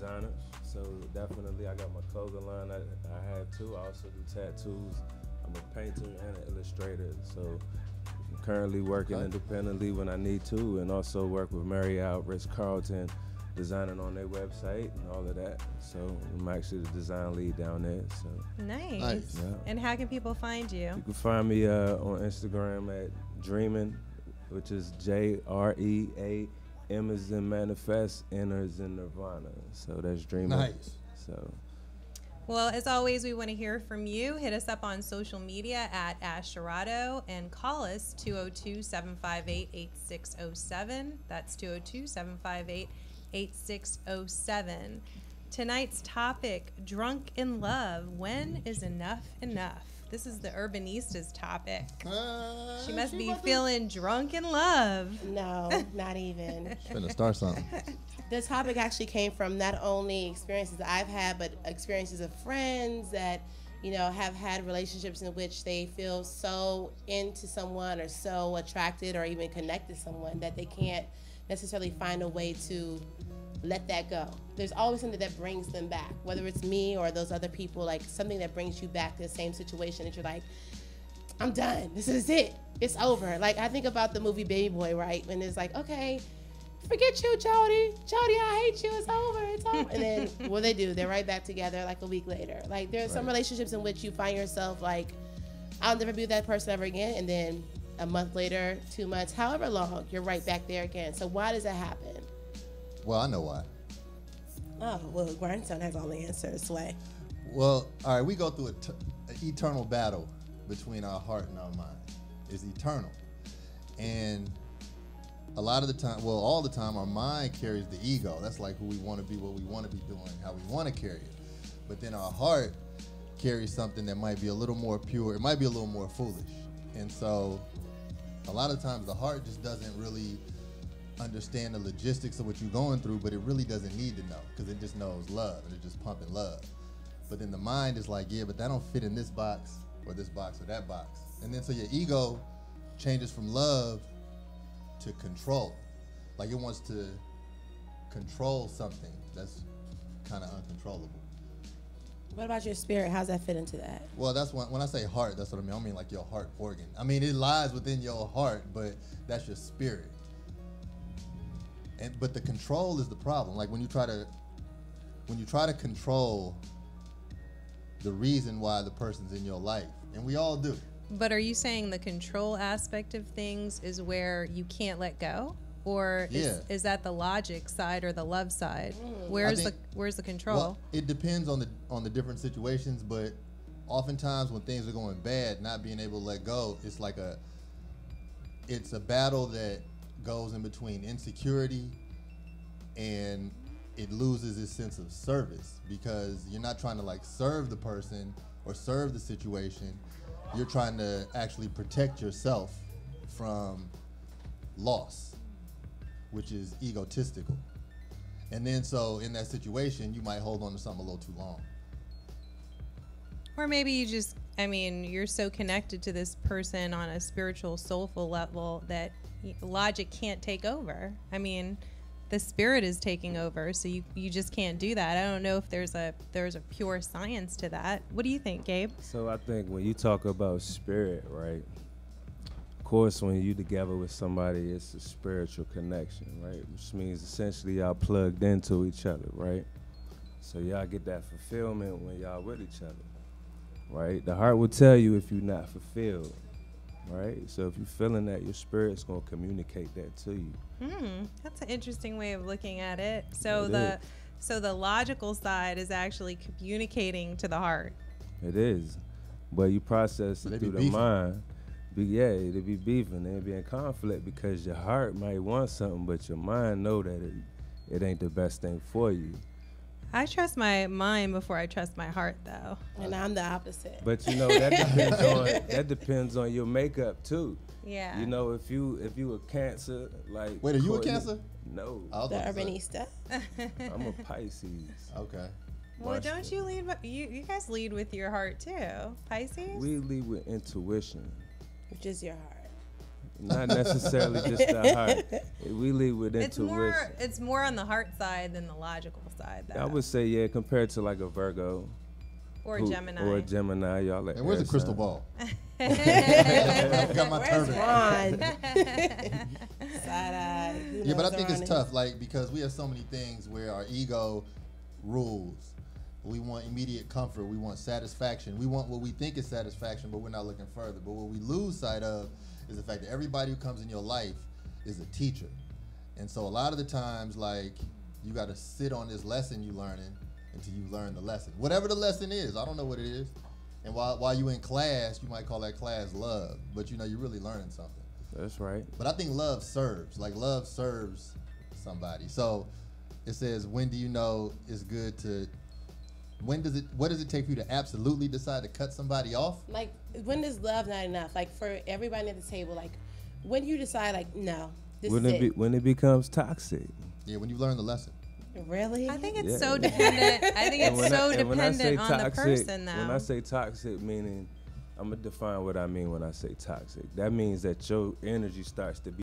designers. So definitely, I got my clothing line. I have too. I also do tattoos. I'm a painter and an illustrator. So I'm currently working independently when I need to, and also work with Marriott, Ritz-Carlton, designing on their website and all of that. So I'm actually the design lead down there. So Nice. yeah. And how can people find you? You can find me on Instagram at Dreamin', which is JREA. M is in manifest, N is in nirvana. So that's Dreamin'. Nice. So. Well, as always, we want to hear from you. Hit us up on social media at Asherado and call us 202-758-8607. That's 202-758-8607. Tonight's topic, drunk in love. When is enough enough? This is the Urbanista's topic. She must be feeling drunk in love. No, not even. Finna start something. The topic actually came from not only experiences that I've had, but experiences of friends that, you know, have had relationships in which they feel so into someone or so attracted or even connected to someone that they can't necessarily find a way to let that go. There's always something that brings them back, whether it's me or those other people, like something that brings you back to the same situation that you're like, I'm done. This is it. It's over. Like, I think about the movie Baby Boy, right? When it's like, okay, forget you, Jody. Jody, I hate you. It's over. It's over. And then what they do, they're right back together like a week later. Like, there's some relationships in which you find yourself like, I'll never be with that person ever again. And then a month later, 2 months, however long, you're right back there again. So why does that happen? Well, I know why. Oh, well, Grindstone has all the answers, Sway. Well, all right, we go through an eternal battle between our heart and our mind. It's eternal. And a lot of the time, well, all the time, our mind carries the ego. That's like who we want to be, what we want to be doing, how we want to carry it. But then our heart carries something that might be a little more pure. It might be a little more foolish. And so a lot of times the heart just doesn't really understand the logistics of what you're going through, but it really doesn't need to know because it just knows love and it's just pumping love. But then the mind is like, yeah, but that don't fit in this box or this box or that box. And then so your ego changes from love to control. Like it wants to control something that's kind of uncontrollable. What about your spirit? How's that fit into that? Well, that's when I say heart, that's what I mean. I don't mean like your heart organ. I mean, it lies within your heart, but that's your spirit. But the control is the problem. Like when you try to control the reason why the person's in your life, and we all do. But are you saying the control aspect of things is where you can't let go? Or is that the logic side or the love side? Where's the control? Well, it depends on the different situations, but oftentimes when things are going bad, not being able to let go, it's a battle that goes in between insecurity and it loses its sense of service because you're not trying to like serve the person or serve the situation. You're trying to actually protect yourself from loss, which is egotistical. And then so in that situation, you might hold on to something a little too long. Or maybe you just, you're so connected to this person on a spiritual, soulful level that logic can't take over. The spirit is taking over, so you just can't do that. I don't know if there's a pure science to that. What do you think, Gabe? So I think when you talk about spirit, right? Of course, when you together with somebody, it's a spiritual connection, right? Which means essentially y'all plugged into each other, right? So y'all get that fulfillment when y'all with each other, right? The heart will tell you if you're not fulfilled. Right, so if you're feeling that, your spirit's gonna communicate that to you. That's an interesting way of looking at it. So the logical side is actually communicating to the heart. It is, but you process it through the mind. They be beefing, they be in conflict because your heart might want something, but your mind know that it ain't the best thing for you. I trust my mind before I trust my heart, though. And I'm the opposite. But that depends on your makeup too. Yeah. You know, if you a Cancer, like. Wait, are you a Cancer? No. The Urbanista. I'm a Pisces. Okay. Well, don't you lead? You guys lead with your heart too, Pisces. We lead with intuition. Which is your heart. Not necessarily just the heart. We lead with intuition. It's more on the heart side than the logical side, though. I would say, yeah, compared to like a Virgo. Or a Gemini. Or a Gemini, y'all like. And where's the crystal ball? I got my Where's turban. Ron? Side-eye. Who Yeah, but I knows think Ron it's tough, like, because we have so many things where our ego rules. We want immediate comfort. We want satisfaction. We want what we think is satisfaction, but we're not looking further. But what we lose sight of is the fact that everybody who comes in your life is a teacher. And so a lot of the times, like, you got to sit on this lesson you're learning until you learn the lesson. Whatever the lesson is, I don't know what it is. And while you're in class, you might call that class love, but you know, you're really learning something. That's right. But I think love serves. Like, love serves somebody. So it says, when do you know it's good to, what does it take for you to absolutely decide to cut somebody off? Like, when is love not enough? Like, for everybody at the table, like, when you decide, like, no, this is it. When it becomes toxic. Yeah, when you learn the lesson. Really? I think it's Yeah. so dependent. I think it's so dependent on the person, though. When I say toxic, meaning, I'm going to define what I mean when I say toxic. That means that your energy starts to be